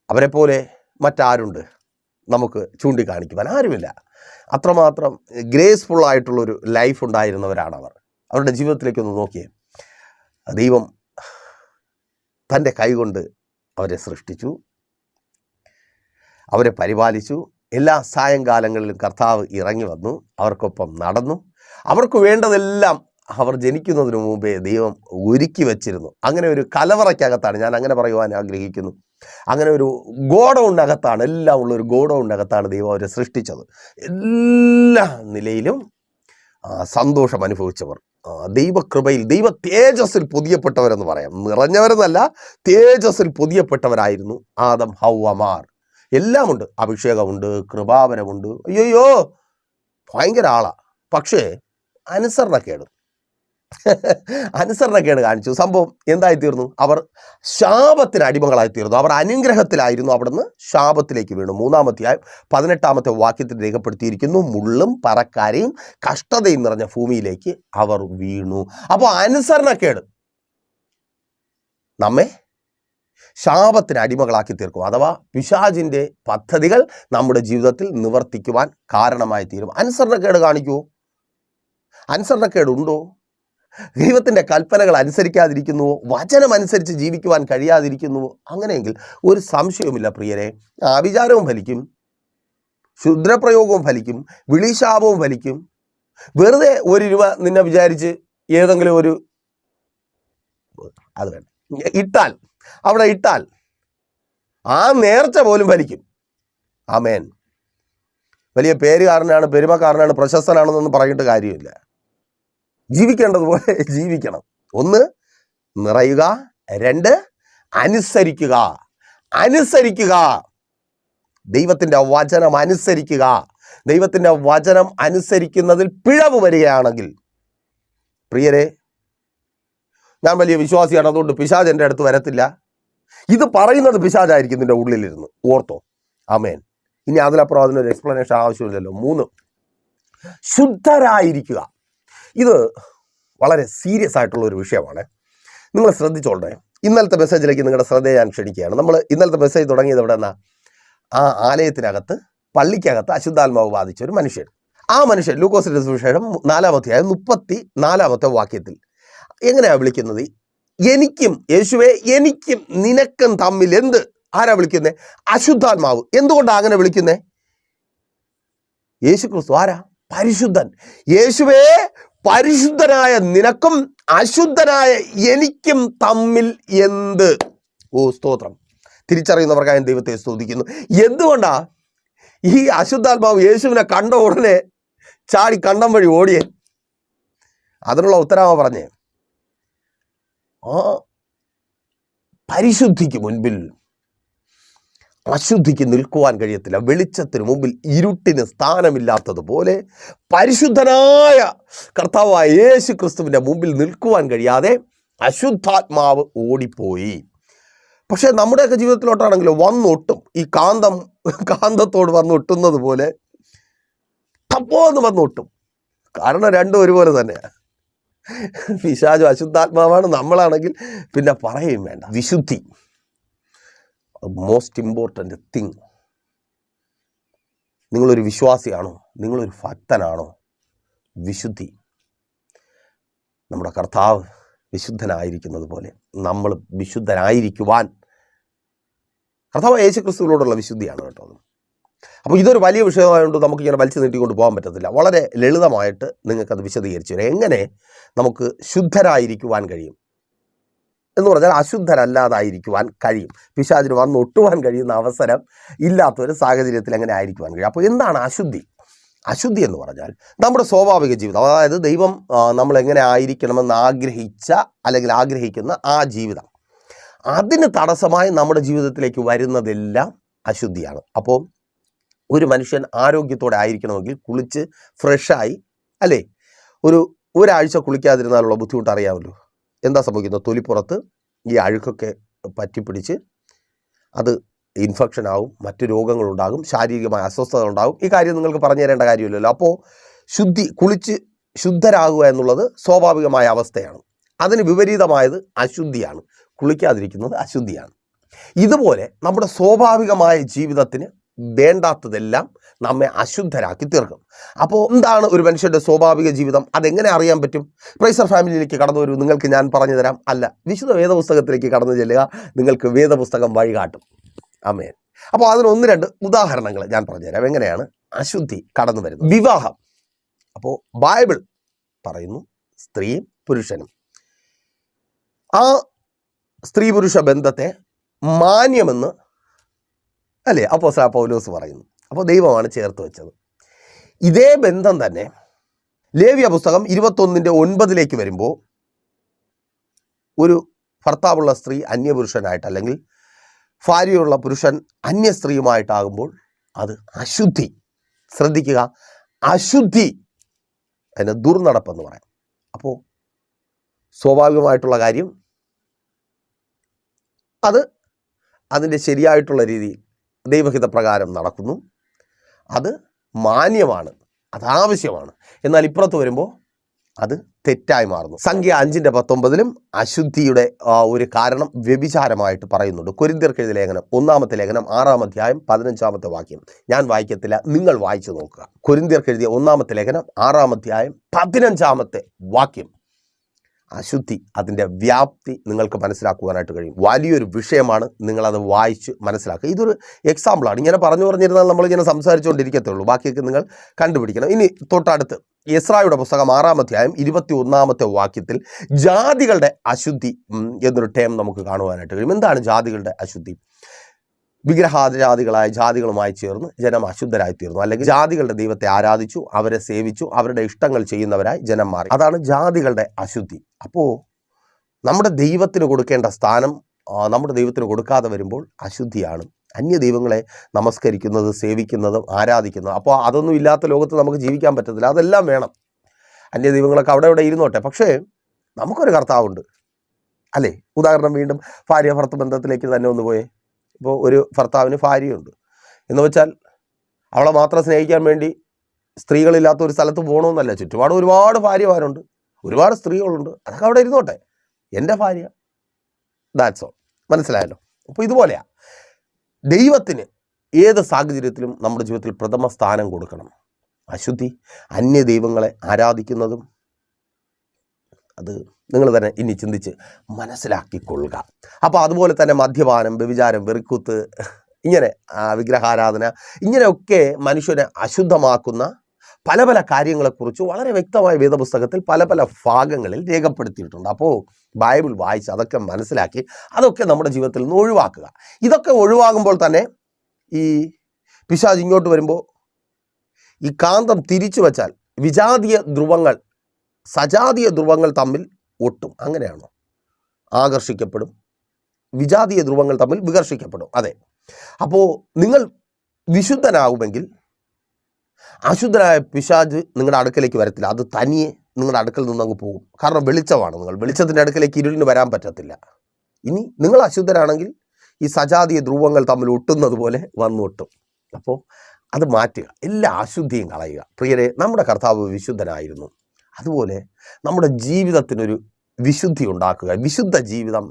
അവരെ പോലെ മറ്റാരുണ്ട് നമുക്ക് ചൂണ്ടിക്കാണിക്കുവാൻ? ആരുമില്ല. അത്രമാത്രം ഗ്രേസ്ഫുള്ളായിട്ടുള്ളൊരു ലൈഫ് ഉണ്ടായിരുന്നവരാണ് അവർ. അവരുടെ ജീവിതത്തിലേക്കൊന്ന് നോക്കിയേ. ദൈവം തൻ്റെ കൈകൊണ്ട് അവരെ സൃഷ്ടിച്ചു, അവരെ പരിപാലിച്ചു. എല്ലാ സായങ്കാലങ്ങളിലും കർത്താവ് ഇറങ്ങി വന്നു, അവർക്കൊപ്പം നടന്നു. അവർക്ക് വേണ്ടതെല്ലാം അവർ ജനിക്കുന്നതിന് മുമ്പേ ദൈവം ഒരുക്കി വച്ചിരുന്നു. അങ്ങനെ ഒരു കലവറയ്ക്കകത്താണ്, ഞാൻ അങ്ങനെ പറയുവാൻ ആഗ്രഹിക്കുന്നു, അങ്ങനെ ഒരു ഗോഡൗണിനകത്താണ്, എല്ലാം ഉള്ളൊരു ഗോഡൗണിനകത്താണ് ദൈവം അവരെ സൃഷ്ടിച്ചത്. എല്ലാ നിലയിലും സന്തോഷം അനുഭവിച്ചവർ, ദൈവകൃപയിൽ ദൈവ തേജസ്സിൽ പൊതിയപ്പെട്ടവരെന്ന് പറയാം. നിറഞ്ഞവരെന്നല്ല, തേജസ്സിൽ പൊതിയപ്പെട്ടവരായിരുന്നു ആദം ഹൗവമാർ. എല്ലാമുണ്ട്, അഭിഷേകമുണ്ട്, കൃപാവരമുണ്ട്, അയ്യോ ഭയങ്കര ആളാ. പക്ഷേ അനുസരണക്കേട് കാണിച്ചു. സംഭവം എന്തായിത്തീർന്നു? അവർ ശാപത്തിന് അടിമകളായിത്തീർന്നു. അവർ അനുഗ്രഹത്തിലായിരുന്നു, അവിടുന്ന് ശാപത്തിലേക്ക് വീണു. 3-ാം അധ്യായം 18-ാമത്തെ വാക്യത്തിൽ രേഖപ്പെടുത്തിയിരിക്കുന്നു, മുള്ളും പറക്കാരെയും കഷ്ടതയും നിറഞ്ഞ ഭൂമിയിലേക്ക് അവർ വീണു. അപ്പോൾ അനുസരണക്കേട് നമ്മെ ശാപത്തിന് അടിമകളാക്കി തീർക്കും. അഥവാ പിശാചിൻ്റെ പദ്ധതികൾ നമ്മുടെ ജീവിതത്തിൽ നിവർത്തിക്കുവാൻ കാരണമായി തീരും. അനുസരണക്കേട് കാണിക്കുമോ? അനുസരണക്കേടുണ്ടോ? ദൈവത്തിൻ്റെ കൽപ്പനകൾ അനുസരിക്കാതിരിക്കുന്നുവോ? വചനം അനുസരിച്ച് ജീവിക്കുവാൻ കഴിയാതിരിക്കുന്നുവോ? അങ്ങനെയെങ്കിൽ ഒരു സംശയവുമില്ല പ്രിയരെ, ആഭിചാരവും ഫലിക്കും, ക്ഷുദ്രപ്രയോഗവും ഫലിക്കും, വിളിശാപവും ഫലിക്കും. വെറുതെ 1 രൂപ നിന്നെ വിചാരിച്ച് ഏതെങ്കിലും ഒരു അത് വേണം അവിടെ ഇട്ടാൽ ആ നേർച്ച പോലും ഫലിക്കും. ആമേൻ. വലിയ പേരുകാരനാണ്, പെരുമക്കാരനാണ്, പ്രശസ്തനാണെന്നൊന്നും പറഞ്ഞിട്ട് കാര്യമില്ല. ജീവിക്കേണ്ടതുപോലെ ജീവിക്കണം. 1 നിറയുക, 2 അനുസരിക്കുക. ദൈവത്തിൻ്റെ വചനം അനുസരിക്കുക. ദൈവത്തിൻ്റെ വചനം അനുസരിക്കുന്നതിൽ പിഴവ് വരികയാണെങ്കിൽ, പ്രിയരെ, ഞാൻ വലിയ വിശ്വാസിയാണ്, അതുകൊണ്ട് പിശാച് എൻ്റെ അടുത്ത് വരത്തില്ല. ഇത് പറയുന്നത് പിശാചായിരിക്കും നിൻ്റെ ഉള്ളിലിരുന്ന്, ഓർത്തോ. ആമേൻ. ഇനി അതിലപ്പുറം അതിനൊരു എക്സ്പ്ലനേഷൻ ആവശ്യമില്ലല്ലോ. 3 ശുദ്ധരായിരിക്കുക. ഇത് വളരെ സീരിയസ് ആയിട്ടുള്ള ഒരു വിഷയമാണ്. നിങ്ങൾ ശ്രദ്ധിച്ചോളേ. ഇന്നലത്തെ മെസ്സേജിലേക്ക് നിങ്ങളുടെ ശ്രദ്ധയെ ഞാൻ ക്ഷണിക്കുകയാണ്. നമ്മൾ ഇന്നലത്തെ മെസ്സേജ് തുടങ്ങിയത് എവിടെ നിന്നാ? ആ ആലയത്തിനകത്ത്, പള്ളിക്കകത്ത് അശുദ്ധാത്മാവ് ബാധിച്ച ഒരു മനുഷ്യൻ. ആ മനുഷ്യൻ ലൂക്കോസിന്റെ സുവിശേഷം 4-ാം അധ്യായം 34-ാമത്തെ വാക്യത്തിൽ എങ്ങനെയാണ് വിളിക്കുന്നത്? എനിക്കും, യേശുവേ എനിക്കും നിനക്കും തമ്മിൽ എന്ത്? ആരാ വിളിക്കുന്നേ? അശുദ്ധാത്മാവ്. എന്തുകൊണ്ടാണ് അങ്ങനെ വിളിക്കുന്നേ? യേശു ക്രിസ്തു ആരാ? പരിശുദ്ധൻ. യേശുവേ പരിശുദ്ധനായ നിനക്കും അശുദ്ധനായ എനിക്കും തമ്മിൽ എന്ത്? ഓ സ്തോത്രം. തിരിച്ചറിയുന്നവർക്കായി ദൈവത്തെ സ്തുതിക്കുന്നു. എന്തുകൊണ്ടാ ഈ അശുദ്ധാത്മാവ് യേശുവിനെ കണ്ട ഉടനെ ചാടി കണ്ടം വഴി ഓടിയേ? അതിനുള്ള ഉത്തരവാ പറഞ്ഞേ. ആ പരിശുദ്ധിക്ക് മുൻപിൽ അശുദ്ധിക്ക് നിൽക്കുവാൻ കഴിയത്തില്ല. വെളിച്ചത്തിന് മുമ്പിൽ ഇരുട്ടിന് സ്ഥാനമില്ലാത്തതുപോലെ പരിശുദ്ധനായ കർത്താവായ യേശു ക്രിസ്തുവിൻ്റെ മുമ്പിൽ നിൽക്കുവാൻ കഴിയാതെ അശുദ്ധാത്മാവ് ഓടിപ്പോയി. പക്ഷേ നമ്മുടെയൊക്കെ ജീവിതത്തിലോട്ടാണെങ്കിലും വന്നൊട്ടും. ഈ കാന്തത്തോട് വന്നൊട്ടുന്നത് പോലെ തപ്പോന്ന് വന്നൊട്ടും. കാരണം രണ്ടും ഒരുപോലെ തന്നെയാണ്. പിശാചു അശുദ്ധാത്മാവാണ്, നമ്മളാണെങ്കിൽ പിന്നെ പറയുകയും വേണ്ട. വിശുദ്ധി, മോസ്റ്റ് ഇമ്പോർട്ടൻ്റ് തിങ്. നിങ്ങളൊരു വിശ്വാസിയാണോ? നിങ്ങളൊരു ഭക്തനാണോ? വിശുദ്ധി. നമ്മുടെ കർത്താവ് വിശുദ്ധനായിരിക്കുന്നത് പോലെ നമ്മൾ വിശുദ്ധനായിരിക്കുവാൻ കർത്താവ് യേശു ക്രിസ്തുവിനോടുള്ള വിശുദ്ധിയാണ് കേട്ടോ. അപ്പോൾ ഇതൊരു വലിയ വിഷയമായതുകൊണ്ട് നമുക്കിങ്ങനെ വലിച്ചു നീട്ടിക്കൊണ്ട് പോകാൻ പറ്റത്തില്ല. വളരെ ലളിതമായിട്ട് നിങ്ങൾക്കത് വിശദീകരിച്ചു തരാം. എങ്ങനെ നമുക്ക് ശുദ്ധരായിരിക്കുവാൻ കഴിയും എന്ന് പറഞ്ഞാൽ അശുദ്ധരല്ലാതായിരിക്കുവാൻ കഴിയും. പിശാചിന് വന്ന് ഒട്ടുവാൻ കഴിയുന്ന അവസരം ഇല്ലാത്തൊരു സാഹചര്യത്തിൽ എങ്ങനെ ആയിരിക്കുവാൻ കഴിയും? അപ്പോൾ എന്താണ് അശുദ്ധി? അശുദ്ധി എന്ന് പറഞ്ഞാൽ നമ്മുടെ സ്വാഭാവിക ജീവിതം, അതായത് ദൈവം നമ്മൾ എങ്ങനെ ആയിരിക്കണമെന്ന് ആഗ്രഹിച്ച അല്ലെങ്കിൽ ആഗ്രഹിക്കുന്ന ആ ജീവിതം, അതിന് തടസ്സമായി നമ്മുടെ ജീവിതത്തിലേക്ക് വരുന്നതെല്ലാം അശുദ്ധിയാണ്. അപ്പോൾ ഒരു മനുഷ്യൻ ആരോഗ്യത്തോടെ ആയിരിക്കണമെങ്കിൽ കുളിച്ച് ഫ്രഷായി അല്ലേ, ഒരാഴ്ച കുളിക്കാതിരുന്നാലുള്ള ബുദ്ധിമുട്ട് അറിയാമല്ലോ. എന്താ സംഭവിക്കുന്നത്? തൊലിപ്പുറത്ത് ഈ അഴുക്കൊക്കെ പറ്റിപ്പിടിച്ച് അത് ഇൻഫെക്ഷൻ ആവും, മറ്റു രോഗങ്ങളുണ്ടാകും, ശാരീരികമായ അസ്വസ്ഥതകളുണ്ടാകും. ഈ കാര്യം നിങ്ങൾക്ക് പറഞ്ഞു തരേണ്ട കാര്യമില്ലല്ലോ. അപ്പോൾ കുളിച്ച് ശുദ്ധരാകുക എന്നുള്ളത് സ്വാഭാവികമായ അവസ്ഥയാണ്. അതിന് വിപരീതമായത് അശുദ്ധിയാണ്. കുളിക്കാതിരിക്കുന്നത് അശുദ്ധിയാണ്. ഇതുപോലെ നമ്മുടെ സ്വാഭാവികമായ ജീവിതത്തിന് വേണ്ടാത്തതെല്ലാം നമ്മെ അശുദ്ധരാക്കി തീർക്കും. അപ്പോൾ എന്താണ് ഒരു മനുഷ്യൻ്റെ സ്വാഭാവിക ജീവിതം? അതെങ്ങനെ അറിയാൻ പറ്റും? പ്രൈസർ ഫാമിലിയിലേക്ക് കടന്നു വരൂ, നിങ്ങൾക്ക് ഞാൻ പറഞ്ഞു തരാം. അല്ല, വിശുദ്ധ വേദപുസ്തകത്തിലേക്ക് കടന്നു ചെല്ലുക, നിങ്ങൾക്ക് വേദപുസ്തകം വഴികാട്ടും. ആമേൻ. അപ്പോൾ അതിന് 1-2 ഉദാഹരണങ്ങൾ ഞാൻ പറഞ്ഞുതരാം എങ്ങനെയാണ് അശുദ്ധി കടന്നു വരുന്നത്. വിവാഹം. അപ്പോൾ ബൈബിൾ പറയുന്നു സ്ത്രീയും പുരുഷനും ആ സ്ത്രീ പുരുഷ ബന്ധത്തെ മാന്യമെന്ന് അല്ലേ അപ്പോസ്തലൻ പൗലോസ് പറയുന്നു. അപ്പോൾ ദൈവമാണ് ചേർത്ത് വെച്ചത്. ഇതേ ബന്ധം തന്നെ ലേവ്യ പുസ്തകം 21:9 വരുമ്പോൾ ഒരു ഭർത്താവുള്ള സ്ത്രീ അന്യപുരുഷനായിട്ട് അല്ലെങ്കിൽ ഭാര്യയുള്ള പുരുഷൻ അന്യ സ്ത്രീയുമായിട്ടാകുമ്പോൾ അത് അശുദ്ധി. ശ്രദ്ധിക്കുക, അശുദ്ധി. അതിന് ദുർനടപ്പെന്ന് പറയാം. അപ്പോൾ സ്വാഭാവികമായിട്ടുള്ള കാര്യം അത് അതിൻ്റെ ശരിയായിട്ടുള്ള രീതിയിൽ ദൈവഹിത പ്രകാരം നടക്കുന്നു, അത് മാന്യമാണ്, അതാവശ്യമാണ്. എന്നാൽ ഇപ്പുറത്ത് വരുമ്പോൾ അത് തെറ്റായി മാറുന്നു. സംഖ്യ 5:19 അശുദ്ധിയുടെ ഒരു കാരണം വ്യഭിചാരമായിട്ട് പറയുന്നുണ്ട്. കൊരിന്ത്യർക്ക് എഴുതിയ ലേഖനം 1-ാമത്തെ ലേഖനം 6-ാം അധ്യായം 15-ാമത്തെ വാക്യം. ഞാൻ വായിക്കത്തില്ല, നിങ്ങൾ വായിച്ചു നോക്കുക. കൊരിന്ത്യർക്ക് എഴുതിയ 1-ാമത്തെ ലേഖനം 6-ാം അധ്യായം 15-ാമത്തെ വാക്യം. അശുദ്ധി, അതിൻ്റെ വ്യാപ്തി നിങ്ങൾക്ക് മനസ്സിലാക്കുവാനായിട്ട് കഴിയും. വലിയൊരു വിഷയമാണ്, നിങ്ങളത് വായിച്ച് മനസ്സിലാക്കുക. ഇതൊരു എക്സാമ്പിളാണ്. ഇങ്ങനെ പറഞ്ഞിരുന്നാൽ നമ്മളിങ്ങനെ സംസാരിച്ചുകൊണ്ടിരിക്കത്തുള്ളൂ, ബാക്കിയൊക്കെ നിങ്ങൾ കണ്ടുപിടിക്കണം. ഇനി തൊട്ടടുത്ത് യെസ്രായുടെ പുസ്തകം 6-ാം അധ്യായം 21-ാമത്തെ വാക്യത്തിൽ ജാതികളുടെ അശുദ്ധി എന്നൊരു ടേം നമുക്ക് കാണുവാനായിട്ട് കഴിയും. എന്താണ് ജാതികളുടെ അശുദ്ധി? വിഗ്രഹാരാധികളായ ജാതികളുമായി ചേർന്ന് ജനം അശുദ്ധരായിത്തീർന്നു, അല്ലെങ്കിൽ ജാതികളുടെ ദൈവത്തെ ആരാധിച്ചു, അവരെ സേവിച്ചു, അവരുടെ ഇഷ്ടങ്ങൾ ചെയ്യുന്നവരായി ജനം മാറി. അതാണ് ജാതികളുടെ അശുദ്ധി. അപ്പോൾ നമ്മുടെ ദൈവത്തിന് കൊടുക്കേണ്ട സ്ഥാനം നമ്മുടെ ദൈവത്തിന് കൊടുക്കാതെ വരുമ്പോൾ അശുദ്ധിയാണ്. അന്യ ദൈവങ്ങളെ നമസ്കരിക്കുന്നത്, സേവിക്കുന്നതും ആരാധിക്കുന്നതും. അപ്പോൾ അതൊന്നും ഇല്ലാത്ത ലോകത്ത് നമുക്ക് ജീവിക്കാൻ പറ്റത്തില്ല. അതെല്ലാം വേണം. അന്യ ദൈവങ്ങളൊക്കെ അവിടെ ഇരുന്നോട്ടെ, പക്ഷേ നമുക്കൊരു കർത്താവുണ്ട് അല്ലേ. ഉദാഹരണം വീണ്ടും ഭാര്യ ഭർത്തൃ ബന്ധത്തിലേക്ക് തന്നെ ഒന്ന് പോയേ. ഇപ്പോൾ ഒരു ഭർത്താവിന് ഭാര്യയുണ്ട് എന്ന് വെച്ചാൽ അവളെ മാത്രം സ്നേഹിക്കാൻ വേണ്ടി സ്ത്രീകളില്ലാത്ത ഒരു സ്ഥലത്ത് പോകണമെന്നല്ല. ചുറ്റുപാട് ഒരുപാട് ഭാര്യമാരുണ്ട്, ഒരുപാട് സ്ത്രീകളുണ്ട്, അതൊക്കെ അവിടെ ഇരുന്നോട്ടെ. എൻ്റെ ഭാര്യ, ദാറ്റ്സ് ഓൾ. മനസ്സിലായല്ലോ? അപ്പോൾ ഇതുപോലെയാണ് ദൈവത്തിന് ഏത് സാഹചര്യത്തിലും നമ്മുടെ ജീവിതത്തിൽ പ്രഥമ സ്ഥാനം കൊടുക്കണം. അശുദ്ധി, അന്യ ദൈവങ്ങളെ ആരാധിക്കുന്നതും അത് നിങ്ങൾ തന്നെ ഇനി ചിന്തിച്ച് മനസ്സിലാക്കിക്കൊള്ളുക. അപ്പോൾ അതുപോലെ തന്നെ മദ്യപാനം, വ്യഭിചാരം, വെറിക്കൂത്ത്, ഇങ്ങനെ വിഗ്രഹാരാധന, ഇങ്ങനെയൊക്കെ മനുഷ്യനെ അശുദ്ധമാക്കുന്ന പല പല കാര്യങ്ങളെക്കുറിച്ച് വളരെ വ്യക്തമായ വേദപുസ്തകത്തിൽ പല പല ഭാഗങ്ങളിൽ രേഖപ്പെടുത്തിയിട്ടുണ്ട്. അപ്പോൾ ബൈബിൾ വായിച്ച് അതൊക്കെ മനസ്സിലാക്കി അതൊക്കെ നമ്മുടെ ജീവിതത്തിൽ നിന്ന് ഒഴിവാക്കുക. ഇതൊക്കെ ഒഴിവാകുമ്പോൾ തന്നെ ഈ പിശാച് ഇങ്ങോട്ട് വരുമ്പോൾ ഈ കാന്തം തിരിച്ചു വച്ചാൽ വിജാതീയ ധ്രുവങ്ങൾ സജാതീയ ധ്രുവങ്ങൾ തമ്മിൽ ഒട്ടും. അങ്ങനെയാണോ? ആകർഷിക്കപ്പെടും. വിജാതീയ ധ്രുവങ്ങൾ തമ്മിൽ വികർഷിക്കപ്പെടും. അതെ. അപ്പോൾ നിങ്ങൾ വിശുദ്ധനാകുമെങ്കിൽ അശുദ്ധനായ പിശാച് നിങ്ങളുടെ അടുക്കലേക്ക് വരത്തില്ല. അത് തനിയെ നിങ്ങളുടെ അടുക്കൽ നിന്ന് അങ്ങ് പോകും. കാരണം വെളിച്ചമാണ്. നിങ്ങൾ വെളിച്ചത്തിൻ്റെ അടുക്കലേക്ക് ഇരുളിന് വരാൻ പറ്റത്തില്ല. ഇനി നിങ്ങൾ അശുദ്ധരാണെങ്കിൽ ഈ സജാതീയ ധ്രുവങ്ങൾ തമ്മിൽ ഒട്ടുന്നത് പോലെ വന്നു ഒട്ടും. അപ്പോൾ അത് മാറ്റുക, എല്ലാ അശുദ്ധിയും കളയുക. പ്രിയരെ, നമ്മുടെ കർത്താവ് വിശുദ്ധനായിരുന്നു. അതുപോലെ നമ്മുടെ ജീവിതത്തിനൊരു വിശുദ്ധി ഉണ്ടാക്കുക, വിശുദ്ധ ജീവിതം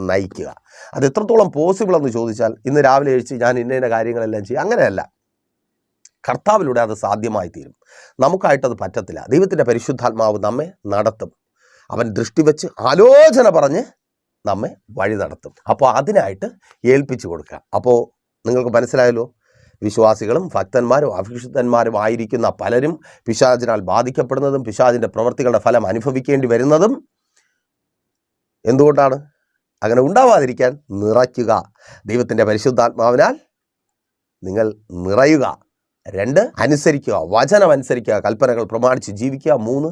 നയിക്കുക. അത് എത്രത്തോളം പോസിബിൾ എന്ന് ചോദിച്ചാൽ ഇന്ന് രാവിലെ എഴുതി ഞാൻ ഇന്ന കാര്യങ്ങളെല്ലാം ചെയ്യും, അങ്ങനെയല്ല. കർത്താവിലൂടെ അത് സാധ്യമായി തീരും. നമുക്കായിട്ടത് പറ്റത്തില്ല. ദൈവത്തിൻ്റെ പരിശുദ്ധാത്മാവ് നമ്മെ നടത്തും. അവൻ ദൃഷ്ടി വെച്ച് ആലോചന പറഞ്ഞ് നമ്മെ വഴി നടത്തും. അപ്പോൾ അതിനായിട്ട് ഏൽപ്പിച്ചു കൊടുക്കുക. അപ്പോൾ നിങ്ങൾക്ക് മനസ്സിലായല്ലോ, വിശ്വാസികളും ഭക്തന്മാരും അവിശുദ്ധന്മാരും ആയിരിക്കുന്ന പലരും പിശാചിനാൽ ബാധിക്കപ്പെടുന്നതും പിശാചിൻ്റെ പ്രവൃത്തികളുടെ ഫലം അനുഭവിക്കേണ്ടി വരുന്നതും എന്തുകൊണ്ടാണ്? അങ്ങനെ ഉണ്ടാവാതിരിക്കാൻ നിറയ്ക്കുക. ദൈവത്തിൻ്റെ പരിശുദ്ധാത്മാവിനാൽ നിങ്ങൾ നിറയുക. 2, അനുസരിക്കുക, വചനം അനുസരിക്കുക, കൽപ്പനകൾ പ്രമാണിച്ച് ജീവിക്കുക. 3,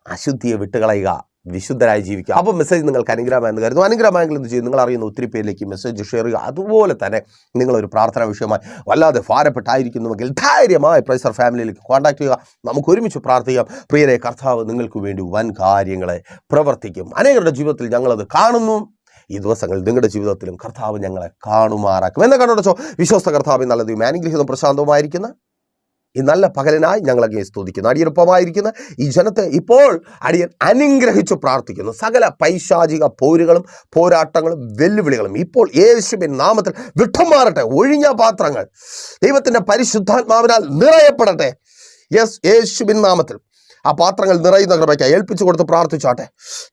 അശുദ്ധിയെ വിട്ടുകളയുക. വിശുദ്ധരായി ജീവിക്കുക. അപ്പോൾ മെസ്സേജ് നിങ്ങൾക്ക് അനുഗ്രഹമായെന്ന് കരുതുന്നു. അനുഗ്രഹമായെങ്കിൽ എന്ത് ചെയ്യും? നിങ്ങൾ അറിയുന്ന ഒത്തിരി പേരിലേക്ക് മെസ്സേജ് ഷെയർ ചെയ്യുക. അതുപോലെ തന്നെ നിങ്ങളൊരു പ്രാർത്ഥനാ വിഷയമായി വല്ലാതെ ഭാരപ്പെട്ടായിരിക്കുന്നുവെങ്കിൽ ധൈര്യമായി പ്രൈസർ ഫാമിലിയിലേക്ക് കോൺടാക്ട് ചെയ്യുക. നമുക്ക് ഒരുമിച്ച് പ്രാർത്ഥിക്കാം. പ്രിയരെ, കർത്താവ് നിങ്ങൾക്ക് വേണ്ടി വൻ കാര്യങ്ങളെ പ്രവർത്തിക്കും. അനേകരുടെ ജീവിതത്തിൽ ഞങ്ങളത് കാണുന്നു. ഈ ദിവസങ്ങളിൽ നിങ്ങളുടെ ജീവിതത്തിലും കർത്താവ് ഞങ്ങളെ കാണുമാറാക്കും. എന്നെ കണ്ണടച്ചോ. വിശ്വസ്ത കർത്താവ് നല്ല ദൈവം അനുഗ്രഹീതവും പ്രശാന്തവുമായിരിക്കുന്ന ഈ നല്ല പകലിനായി ഞങ്ങളങ്ങേ സ്തുതിക്കുന്നു. അടിയനൊപ്പമായിരിക്കുന്ന ഈ ജനത്തെ ഇപ്പോൾ അടിയൻ അനുഗ്രഹിച്ചു പ്രാർത്ഥിക്കുന്നു. സകല പൈശാചിക പോരുകളും പോരാട്ടങ്ങളും വെല്ലുവിളികളും ഇപ്പോൾ യേശുവിൻ നാമത്തിൽ വിട്ടുമാറട്ടെ. ഒഴിഞ്ഞ പാത്രങ്ങൾ ദൈവത്തിൻ്റെ പരിശുദ്ധാത്മാവിനാൽ നിറയപ്പെടട്ടെ. യേശുവിൻ നാമത്തിൽ ആ പാത്രങ്ങൾ നിറയുന്ന കൃപയ്ക്ക് ഏൽപ്പിച്ചു കൊടുത്ത് പ്രാർത്ഥിച്ചാട്ടെ.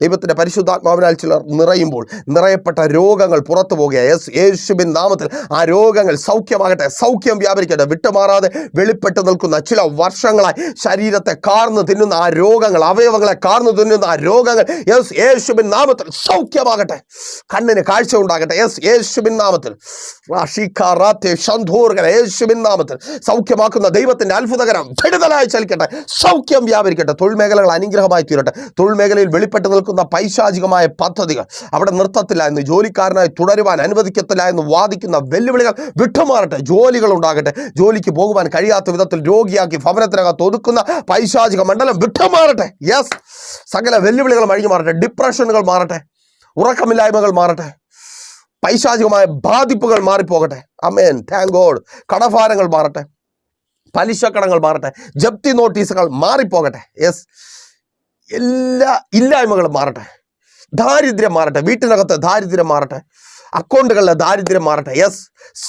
ദൈവത്തിൻ്റെ പരിശുദ്ധാത്മാവിനാൽ ചിലർ നിറയുമ്പോൾ നിറയപ്പെട്ട രോഗങ്ങൾ പുറത്തു പോകുക. യേശുവിൻ നാമത്തിൽ ആ രോഗങ്ങൾ സൗഖ്യമാകട്ടെ. സൗഖ്യം വ്യാപരിക്കട്ടെ. വിട്ടുമാറാതെ വെളിപ്പെട്ട് നിൽക്കുന്ന ചില വർഷങ്ങളായി ശരീരത്തെ കാർന്നു തിന്നുന്ന ആ രോഗങ്ങൾ, അവയവങ്ങളെ കാർന്നു തിന്നുന്ന ആ രോഗങ്ങൾ യേശുവിൻ നാമത്തിൽ സൗഖ്യമാകട്ടെ. കണ്ണിന് കാഴ്ച ഉണ്ടാകട്ടെ. യേശുവിൻ നാമത്തിൽ യേശുവിൻ നാമത്തിൽ സൗഖ്യമാക്കുന്ന ദൈവത്തിൻ്റെ അത്ഭുതകരം വിടുതലായി ചലിക്കട്ടെ. സൗഖ്യം വ്യാപരിക്കട്ടെ. തൊഴിൽ മേഖലകൾ അനുഗ്രഹമായി തീരട്ടെ. തൊഴിൽ മേഖലയിൽ വെളിപ്പെട്ട് നിൽക്കുന്ന പൈശാചികമായ പദ്ധതികൾ അവിടെ നിർത്തത്തില്ല എന്ന്, ജോലിക്കാരനായി തുടരുവാൻ അനുവദിക്കത്തില്ല എന്ന് വാദിക്കുന്ന വെല്ലുവിളികൾ വിട്ടുമാറട്ടെ. ജോലികൾ ഉണ്ടാകട്ടെ. ജോലിക്ക് പോകുവാൻ കഴിയാത്ത വിധത്തിൽ രോഗിയാക്കി ഭവനത്തിനകത്ത് ഒതുക്കുന്ന പൈശാചിക മണ്ഡലം വിട്ടുമാറട്ടെ. സകല വെല്ലുവിളികൾ അഴിഞ്ഞു മാറട്ടെ. ഡിപ്രഷനുകൾ മാറട്ടെ. ഉറക്കമില്ലായ്മകൾ മാറട്ടെ. പൈശാചികമായ ബാധിപ്പുകൾ മാറിപ്പോകട്ടെ. ആമേൻ. Thank God. കടഭാരങ്ങൾ മാറട്ടെ. പലിശക്കടങ്ങൾ മാറട്ടെ. ജപ്തി നോട്ടീസുകൾ മാറിപ്പോകട്ടെ. എല്ലാ ഇല്ലായ്മകളും മാറട്ടെ. ദാരിദ്ര്യം മാറട്ടെ. വീട്ടിനകത്ത് ദാരിദ്ര്യം മാറട്ടെ. അക്കൗണ്ടുകളിലെ ദാരിദ്ര്യം മാറട്ടെ.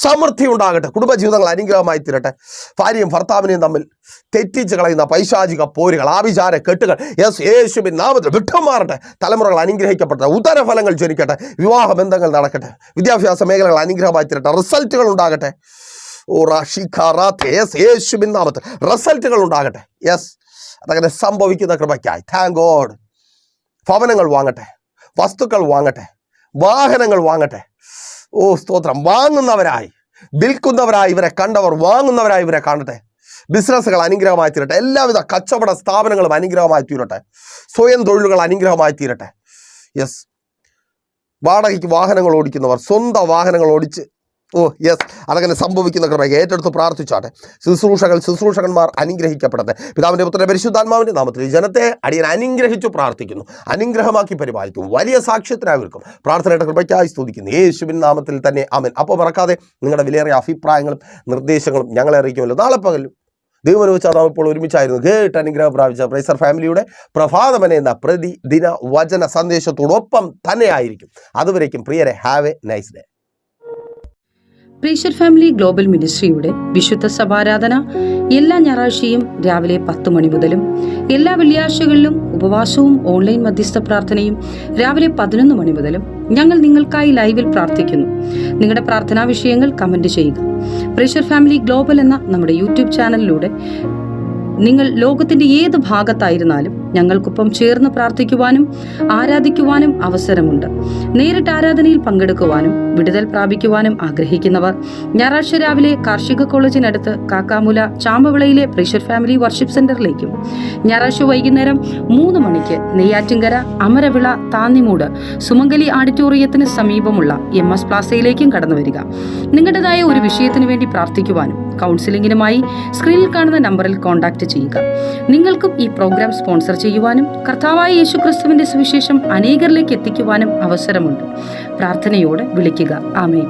സമൃദ്ധി ഉണ്ടാകട്ടെ. കുടുംബജീവിതങ്ങൾ അനുഗ്രഹമായി തീരട്ടെ. ഭാര്യയും ഭർത്താവിനെയും തമ്മിൽ തെറ്റിച്ച് കളയുന്ന പൈശാചിക പോരുകൾ, ആഭിചാര കെട്ടുകൾ യേശുവിൻ നാമത്തിൽ വിട്ടുമാറട്ടെ. തലമുറകൾ അനുഗ്രഹിക്കപ്പെട്ടെ. ഉദരഫലങ്ങൾ ജനിക്കട്ടെ. വിവാഹ ബന്ധങ്ങൾ നടക്കട്ടെ. വിദ്യാഭ്യാസ മേഖലകൾ അനുഗ്രഹമായി തീരട്ടെ. റിസൾട്ടുകൾ ഉണ്ടാകട്ടെ. യേശുവിൻ നാമത്തിൽ റിസൾട്ടുകൾ ഉണ്ടാകട്ടെ. അതങ്ങനെ സംഭവിക്കുന്ന കൃപയ്ക്കായി താങ്ക് ഗോഡ്. ഭവനങ്ങൾ വാങ്ങട്ടെ. വസ്തുക്കൾ വാങ്ങട്ടെ. വാഹനങ്ങൾ വാങ്ങട്ടെ. സ്തോത്രം. വാങ്ങുന്നവരായി വിൽക്കുന്നവരായി ഇവരെ കണ്ടവർ വാങ്ങുന്നവരായി ഇവരെ കാണട്ടെ. ബിസിനസ്സുകൾ അനുഗ്രഹമായി തീരട്ടെ. എല്ലാവിധ കച്ചവട സ്ഥാപനങ്ങളും അനുഗ്രഹമായി തീരട്ടെ. സ്വയം തൊഴിലുകൾ അനുഗ്രഹമായി തീരട്ടെ. വാടകയ്ക്ക് വാഹനങ്ങൾ ഓടിക്കുന്നവർ സ്വന്തം വാഹനങ്ങൾ ഓടിച്ച് അതങ്ങനെ സംഭവിക്കുന്ന കൃപ ഏറ്റെടുത്ത് പ്രാർത്ഥിച്ചാട്ടെ. ശുശ്രൂഷകന്മാർ അനുഗ്രഹിക്കപ്പെടട്ടെ. പിതാവിൻ്റെ പുത്രൻ്റെ പരിശുദ്ധാത്മാവിൻ്റെ നാമത്തിൽ ഈ ജനത്തെ അടിയൻ അനുഗ്രഹിച്ചു പ്രാർത്ഥിക്കുന്നു. അനുഗ്രഹമാക്കി പരിപാലിക്കും. വലിയ സാക്ഷ്യത്തിനായിരിക്കും. പ്രാർത്ഥനയുടെ കൃപയ്ക്കായി സ്തുതിക്കുന്നു. യേശുവിൻ നാമത്തിൽ തന്നെ ആമേൻ. അപ്പോൾ മറക്കാതെ നിങ്ങളുടെ വിലയേറിയ അഭിപ്രായങ്ങളും നിർദ്ദേശങ്ങളും ഞങ്ങളെ അറിയിക്കുമല്ലോ. നാളെ പകലും ദൈവം അനുവദിച്ചാൽ നാം ഇപ്പോൾ ഒരുമിച്ചായിരുന്നു കേട്ട് അനുഗ്രഹം പ്രാപിച്ച പ്രൈസർ ഫാമിലിയുടെ പ്രഭാതമനെ എന്ന പ്രതിദിന വചന സന്ദേശത്തോടൊപ്പം തന്നെയായിരിക്കും. അതുവരേക്കും പ്രിയരെ, have a nice day. Praiser family global മിനിസ്ട്രിയുടെ വിശുദ്ധ സഭാരാധന എല്ലാ ഞായറാഴ്ചയും രാവിലെ 10 മണി മുതലും എല്ലാ വെള്ളിയാഴ്ചകളിലും ഉപവാസവും ഓൺലൈൻ മധ്യസ്ഥ പ്രാർത്ഥനയും രാവിലെ 11 മണി മുതലും ഞങ്ങൾ നിങ്ങൾക്കായി ലൈവിൽ പ്രാർത്ഥിക്കുന്നു. നിങ്ങളുടെ പ്രാർത്ഥനാ വിഷയങ്ങൾ കമന്റ് ചെയ്യുക. പ്രൈസർ ഫാമിലി ഗ്ലോബൽ എന്ന നമ്മുടെ യൂട്യൂബ് ചാനലിലൂടെ നിങ്ങൾ ലോകത്തിന്റെ ഏത് ഭാഗത്തായിരുന്നാലും ഞങ്ങൾക്കൊപ്പം ചേർന്ന് പ്രാർത്ഥിക്കുവാനും ആരാധിക്കുവാനും അവസരമുണ്ട്. നേരിട്ട് ആരാധനയിൽ പങ്കെടുക്കുവാനും വിടുതൽ പ്രാപിക്കുവാനും ആഗ്രഹിക്കുന്നവർ ഞായറാഴ്ച രാവിലെ കാർഷിക കോളേജിനടുത്ത് കാക്കാമുല ചാമ്പവിളയിലെ പ്രൈസർ ഫാമിലി വർഷിപ്പ് സെന്ററിലേക്കും ഞായറാഴ്ച വൈകുന്നേരം 3 മണിക്ക് നെയ്യാറ്റിൻകര അമരവിള താന്നിമൂട് സുമംഗലി ഓഡിറ്റോറിയത്തിന് സമീപമുള്ള MS പ്ലാസയിലേക്കും കടന്നു വരിക. നിങ്ങളുടേതായ ഒരു വിഷയത്തിന് വേണ്ടി പ്രാർത്ഥിക്കുവാനും കൗൺസിലിംഗിനുമായി സ്ക്രീനിൽ കാണുന്ന നമ്പറിൽ കോൺടാക്ട് ചെയ്യുക. നിങ്ങൾക്കും ഈ പ്രോഗ്രാം സ്പോൺസർ ചെയ്യുവാനും കർത്താവായ യേശുക്രിസ്തുവിന്റെ സുവിശേഷം അനേകരിലേക്ക് എത്തിക്കുവാനും അവസരമുണ്ട്. പ്രാർത്ഥനയോടെ വിളിക്കുക. ആമേൻ.